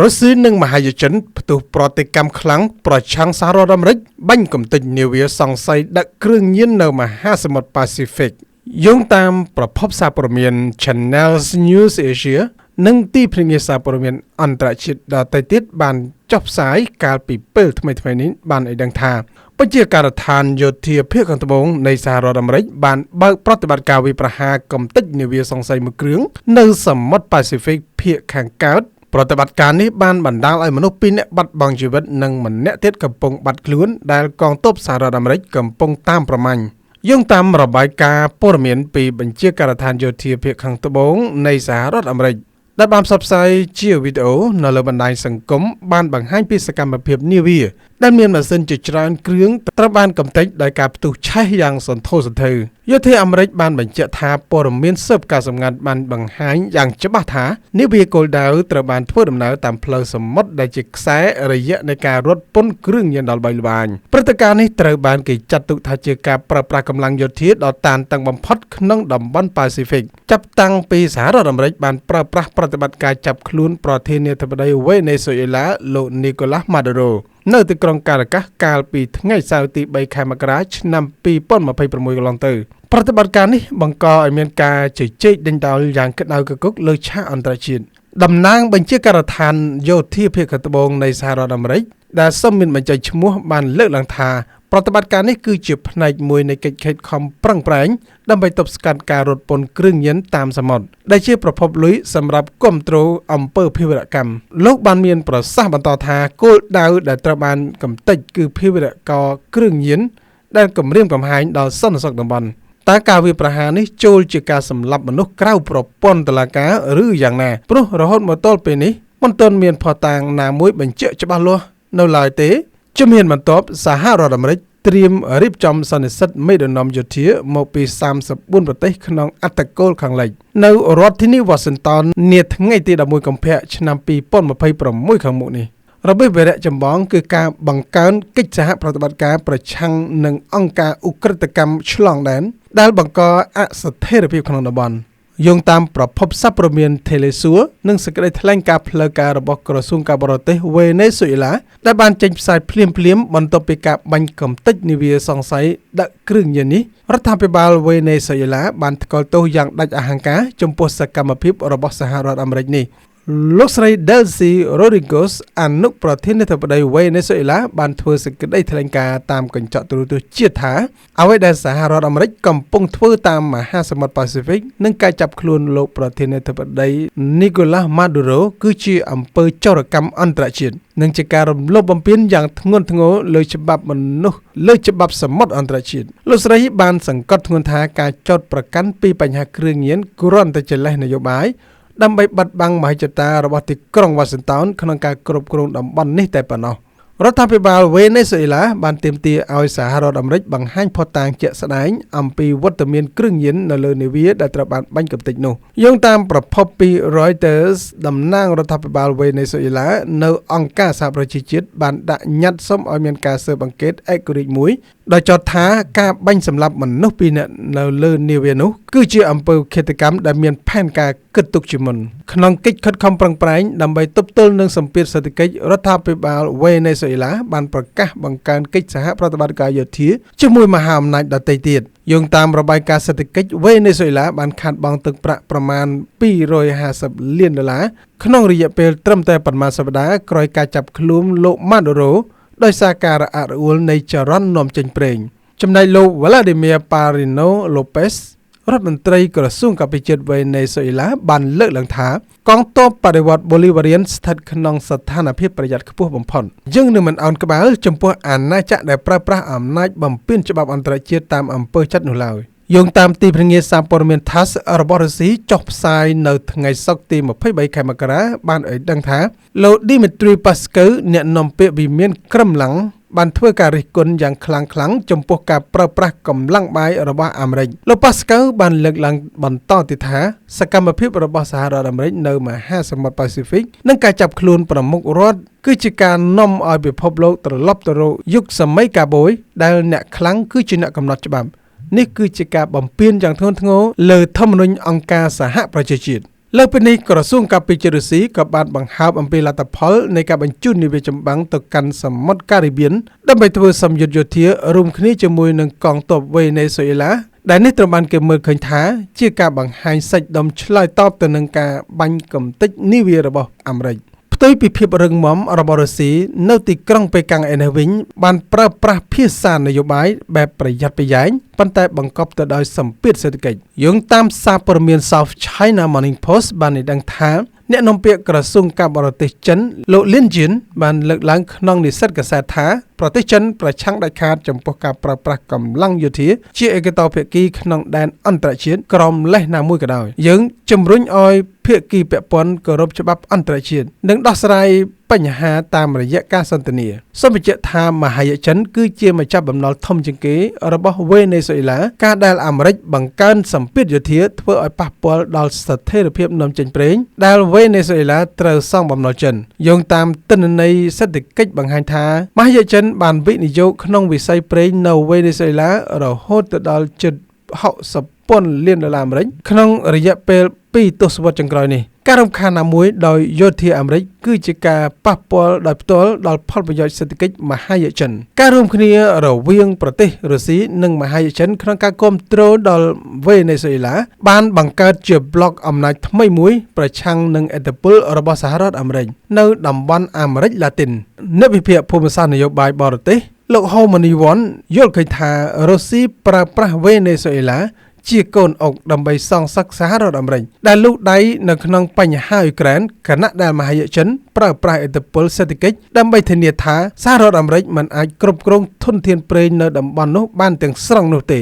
រុស្ស៊ីនិងមហាយុជនផ្ទុះប្រតិកម្មខ្លាំងប្រឆាំងសហរដ្ឋអាមេរិកបាញ់កំទេចនាវាសង្ស័យដឹកគ្រឿងញៀននៅមហាសមុទ្រប៉ាស៊ីហ្វិកយោងតាមប្រភពសារព័ត៌មាន Channel News Asia និងទីភ្នាក់ងារសារព័ត៌មានអន្តរជាតិដទៃទៀតបានចុះផ្សាយកាលពីពេលថ្មីៗនេះបានឲ្យដឹងថាបញ្ជាការដ្ឋានយោធាភាគខាងត្បូងនៃសហរដ្ឋអាមេរិកបានបើកប្រតិបត្តិការវាយប្រហារកំទេចនាវាសង្ស័យមួយគ្រឿងនៅសមុទ្រប៉ាស៊ីហ្វិកភាគខាងកើតប្រតិបត្តិការនេះបានបណ្ដាលឲ្យមនុស្ស2នាក់បាត់បង់ជីវិតនិងម្នាក់ទៀតកំពុងបាត់ខ្លួនដែលកងទ័ពសហរដ្ឋអាមេរិកកំពុងតាមប្រម៉ាញ់យោងតាមរបាយការណ៍ព័ត៌មានពីបញ្ជាការដ្ឋានយោធាភាគខាងត្បូងនៃសហរដ្ឋអាមេរិកដែលបានផ្សព្វផ្សាយជាវីដេអូនៅលើបណ្ដាញសង្គមបានបង្ហាញពីសកម្មភាពនាវាដែលមានម៉ាស៊ីនជាច្រើនគ្រឿងត្រូវបានកំទេចដោយការផ្ទុះឆេះយ៉ាងសន្ធោសន្ធៅយោធាអាមេរិកបានបញ្ជាក់ថាព័ត៌មានស៊ើបការសម្ងាត់បានបង្ហាញយ៉ាងច្បាស់ថានាវាគោលដៅត្រូវបានធ្វើដំណើរតាមផ្លូវសមុទ្រដែលជាខ្សែរយៈនៃការរត់ពន្ធគ្រឿងញៀនដល់ល្បីល្បាញព្រឹត្តិការណ៍នេះត្រូវបានគេចាត់ទុកថាជាការប្រើប្រាស់កម្លាំងយោធាដ៏តានតឹងបំផុតក្នុងតំបន់ប៉ាស៊ីហ្វិកចាប់តាំងពីសហរដ្ឋអាមេរិកបានប្រើប្រាស់ប្រតិបត្តិការចាប់ខ្លួនប្រធានាធិបតីវេណេស៊ុយអេឡាលោកនីកូឡាស់ម៉ាឌូរ៉ូនៅទីក្រុងការ៉ាកាសកាលពីថ្ងៃសៅរ៍ទី3ខែមករាឆ្នាំ2026កន្លងទៅប្រតិបត្តិការនេះបង្កឲ្យមានការជជែកដេញដោលយ៉ាងក្តៅគគុកលើឆាកអន្តរជាតិតំណាងបញ្ជាការដ្ឋានយោធាភាគខាងត្បូងនៃសហរដ្ឋអាមេរិកដែលសូមមានបញ្ចេញឈ្មោះបានលើកឡើងថាប្រតិបត្តិការនេះគឺជាផ្នែកមួយនៃកិច្ចខិតខំប្រឹងប្រែងដើម្បីទប់ស្កាត់ការរត់ពន្ធគ្រឿងញៀនតាមសមុទ្រដែលជាប្រភពលុយសម្រាប់គ្រប់គ្រងអំពើភេរវកម្មលោកបានមានប្រសាសន៍បន្តថាគោលដៅដែលត្រូវបានកំទេចគឺភេរវកម្មគ្រឿងញៀនដែលគំរាមកំហែងដល់សន្តិសុខតំបន់តើការវាយប្រហារនេះចូលជាការសម្លាប់មនុស្សក្រៅប្រព័ន្ធតុលាការឬយ៉ាងណាព្រោះរហូតមកទល់ពេលនេះមិនទាន់មានភស្តុតាងណាមួយបញ្ជាក់ច្បាស់លាស់នៅឡើយទេជំហានបន្ទាប់សហរដ្ឋអាមេរិកត្រៀមរៀបចំសន្និសីទមេដឹកនាំយោធាមកពី34ប្រទេសក្នុងអត្តកូលខាងលិចនៅរដ្ឋធានី Washington នាថ្ងៃទី11កុម្ភៈឆ្នាំ2026ខាងមុខនេះរបៀបវារៈចម្បងគឺការបង្កើនកិច្ចសហប្រតិបត្តិការប្រឆាំងនឹងអង្គការឧក្រិដ្ឋកម្មឆ្លងដែនដែលបង្កអស្ថិរភាពក្នុងតំបន់យោងតាមប្រភពសារព័ត៌មាន Telesur និងសេចក្តីថ្លែងការណ៍ផ្លូវការរបស់ក្រសួងការបរទេសវេណេស៊ុយអេឡាដែលបានចេញផ្សាយភ្លាមៗបន្ទាប់ពីការបាញ់កំទេចនាវាសង្ស័យដឹកគ្រឿងញៀននេះរដ្ឋាភិបាលវេណេស៊ុយអេឡាបានថ្កោលទោសយ៉ាងដាច់អហង្ការចំពោះសកម្មភាពរបស់សហរដ្ឋអាមេរិកនេះលោកស្រី Delcy Rodriguez អនុប្រធានាធិបតីវេណេស៊ុយអេឡាបានធ្វើសេចក្តីថ្លែងការណ៍តាមកញ្ចក់ទូរទស្សន៍ជាតិថាអ្វីដែលសហរដ្ឋអាមេរិកកំពុងធ្វើតាមមហាសមុទ្រប៉ាស៊ីហ្វិកនិងការចាប់ខ្លួនលោកប្រធានាធិបតី Nicolas Maduro គឺជាអំពើចោរកម្មអន្តរជាតិនិងជាការរំលោភបំពានយ៉ាងធ្ងន់ធ្ងរលើច្បាប់មនុស្សលើច្បាប់សមុទ្រអន្តរជាតិលោកស្រីបានសង្កត់ធ្ងន់ថាការចោទប្រកាន់ពីបញ្ហាគ្រឿងញៀនគ្រាន់តែជាលេសនយោបាយដើម្បីបិទបាំងមហិច្ឆតារបស់ទីក្រុង Washington ក្នុងការគ្រប់គ្រងតំបន់នេះតែប៉ុណ្ណោះរដ្ឋាភិបាលវេណេស៊ុយអេឡាបានទាមទារឲ្យសហរដ្ឋអាមេរិកបង្ហាញភស្តុតាងជាក់ស្ដែងអំពីវត្តមានគ្រឿងញៀននៅលើនាវាដែលត្រូវបានបាញ់កំទេចនោះយោងតាមប្រភពពី Reuters តំណាងរដ្ឋាភិបាលវេណេស៊ុយអេឡានៅអង្គការសហប្រជាជាតិបានដាក់ញត្តិសុំឲ្យមានការស៊ើបអង្កេតឯករាជ្យមួយដោយចោទថាការបាញ់សម្លាប់មនុស្ស2នាក់នៅលើនាវានោះគឺជាអំពើឃាតកម្មដែលមានផែនការគិតទុកជាមុនក្នុងកិច្ចខិតខំប្រឹងប្រែងដើម្បីទប់ទល់នឹងសម្ពាធសេដ្ឋកិច្ចរដ្ឋាភិបាលវេណេស៊ុយអេឡាបានប្រកាសបង្កើនកិច្ចសហប្រតិបត្តិការយោធាជាមួយមហាអំណាចដទៃទៀតយោងតាមរបាយការណ៍សេដ្ឋកិច្ចវេណេស៊ុយអេឡាបានខាតបង់ទឹកប្រាក់ប្រមាណ$250 លានក្នុងរយៈពេលត្រឹមតែប៉ុន្មានសប្តាហ៍ក្រោយការចាប់ខ្លួនលោកម៉ាដូរ៉ូដោយសារការរអាក់រអួលនៃចរន្តនាំចេញប្រេងចំណែកលោក Vladimir Parino Lopez រដ្ឋមន្ត្រីក្រសួងកាពិជាតិវេណេស៊ុយអេឡាបានលើកឡើងថាកងទ័ពបដិវត្តន៍ Bolivarian ស្ថិតក្នុងស្ថានភាពប្រយ័ត្នខ្ពស់បំផុតយើងនឹងមិនអោនក្បាលចំពោះអាណាចក្រដែលប្រើប្រាស់អំណាចបំពានច្បាប់អន្តរជាតិតាមអំពើចិត្តនោះឡើយយោងតាមទីភ្នាក់ងារសារព័ត៌មាន TASS របស់រុស្ស៊ីចុះផ្សាយនៅថ្ងៃសុក្រទី23ខែមករាបានឲ្យដឹងថាលោក Dmitry Peskov អ្នកនាំពាក្យវិមានក្រឹមឡង់បានធ្វើការរិះគន់យ៉ាងខ្លាំងចំពោះការប្រើប្រាស់កម្លាំងបាយរបស់អាមេរិកលោក Peskov បានលើកឡើងបន្តទៀតថាសកម្មភាពរបស់សហរដ្ឋអាមេរិកនៅមហាសមុទ្រប៉ាស៊ីហ្វិកនិងការចាប់ខ្លួនប្រមុខរដ្ឋគឺជាការនាំឲ្យពិភពលោកត្រឡប់ទៅរកយុគសម័យកាបូយដែលអ្នកខ្លាំងគឺជាអ្នកកំណត់ច្បាប់នេះគឺជាការបំពានយ៉ាងធ្ងន់ធ្ងរលើធម្មនុញ្ញអង្គការសហប្រជាជាតិ លើពីនេះក្រសួងការពារជាតិរុស្ស៊ីក៏បានបង្ហើបអំពីលទ្ធផលនៃការបញ្ជូននាវាចម្បាំងទៅកាន់សមុទ្រការីបៀនដើម្បីធ្វើសម្យុទ្ធយោធារួមគ្នាជាមួយនឹងកងទ័ពវេណេស៊ុយអេឡាដែលនេះត្រូវបានគេមើលឃើញថាជាការបង្ហាញសាច់ដុំឆ្លើយតបទៅនឹងការបាញ់កំទេចនាវារបស់អាមេរិកផ្ទុយពីភាពរឹងមាំរបស់រុស្ស៊ីនៅទីក្រុងប៉េកាំងឯនេះវិញបានប្រើប្រាស់ភាសានយោបាយបែបប្រយ័ត្នប្រយែងប៉ុន្តែបង្កប់ទៅដោយសម្ពាធសេដ្ឋកិច្ចយោងតាមសារព័ត៌មាន South China Morning Post បានឲ្យដឹងថាអ្នកនាំពាក្យក្រសួងការបរទេសចិនលោកលីនជីនបានលើកឡើងក្នុងនិស្សិតកាសែតថាប្រទេសចិនប្រឆាំងដាច់ខាតចំពោះការប្រើប្រាស់កម្លាំងយោធាជាឯកតោភាគីក្នុងដែនអន្តរជាតិក្រមលេសណាមួយក៏ដោយយើងជំរុញឲ្យភាគីពាក់ព័ន្ធគោរពច្បាប់អន្តរជាតិនិងដោះស្រាយបញ្ហាតាមរយៈការសន្ទនាសូមបញ្ជាក់ថាមហាយចិនគឺជាម្ចាស់បំណុលធំជាងគេរបស់វេណេស៊ុយអេឡាការដែលអាមេរិកបង្កើនសម្ពាធយោធាធ្វើឲ្យប៉ះពាល់ដល់ស្ថិរភាពនាំចេញប្រេងដែលវេណេស៊ុយអេឡាត្រូវសងបំណុលចិនយោងតាមទិន្នន័យសេដ្ឋកិច្ចបង្ហាញថាមហាយចិនបានវិនិយោគក្នុងវិស័យប្រេងនៅវេណេស៊ុយអេឡារហូតទៅដល់ជិត$60 លានអាមេរិកក្នុងរយៈពេល2ទសវត្សរ៍ចុងក្រោយនេះការរំខានណាមួយដោយយោធាអាមេរិកគឺជាការប៉ះពាល់ដោយផ្ទាល់ដល់ផលប្រយោជន៍សេដ្ឋកិច្ចមហាយចិនការរួមគ្នារវាងប្រទេសរុស្ស៊ីនិងមហាយចិនក្នុងការគាំទ្រដល់វេណេស៊ុយអេឡាបានបង្កើតជាប្លុកអំណាចថ្មីមួយប្រឆាំងនឹងឥទ្ធិពលរបស់សហរដ្ឋអាមេរិកនៅតំបន់អាមេរិកឡាទីនអ្នកវិភាគភូមិសាស្ត្រនយោបាយបរទេសលោកហូម៉ានីវ៉ាន់យល់ឃើញថារុស្ស៊ីប្រើប្រាស់វេណេស៊ុយអេឡាជាកូនអុកដើម្បីសងសឹកសហរដ្ឋអាមេរិកដែលលូកដៃនៅក្នុងបញ្ហាអ៊ុយក្រែនខណៈដែលមហាយចិនប្រើប្រាស់ឥទ្ធិពលសេដ្ឋកិច្ចដើម្បីធានាថាសហរដ្ឋអាមេរិកមិនអាចគ្រប់គ្រងធនធានប្រេងនៅតំបន់នោះបានទាំងស្រុងនោះទេ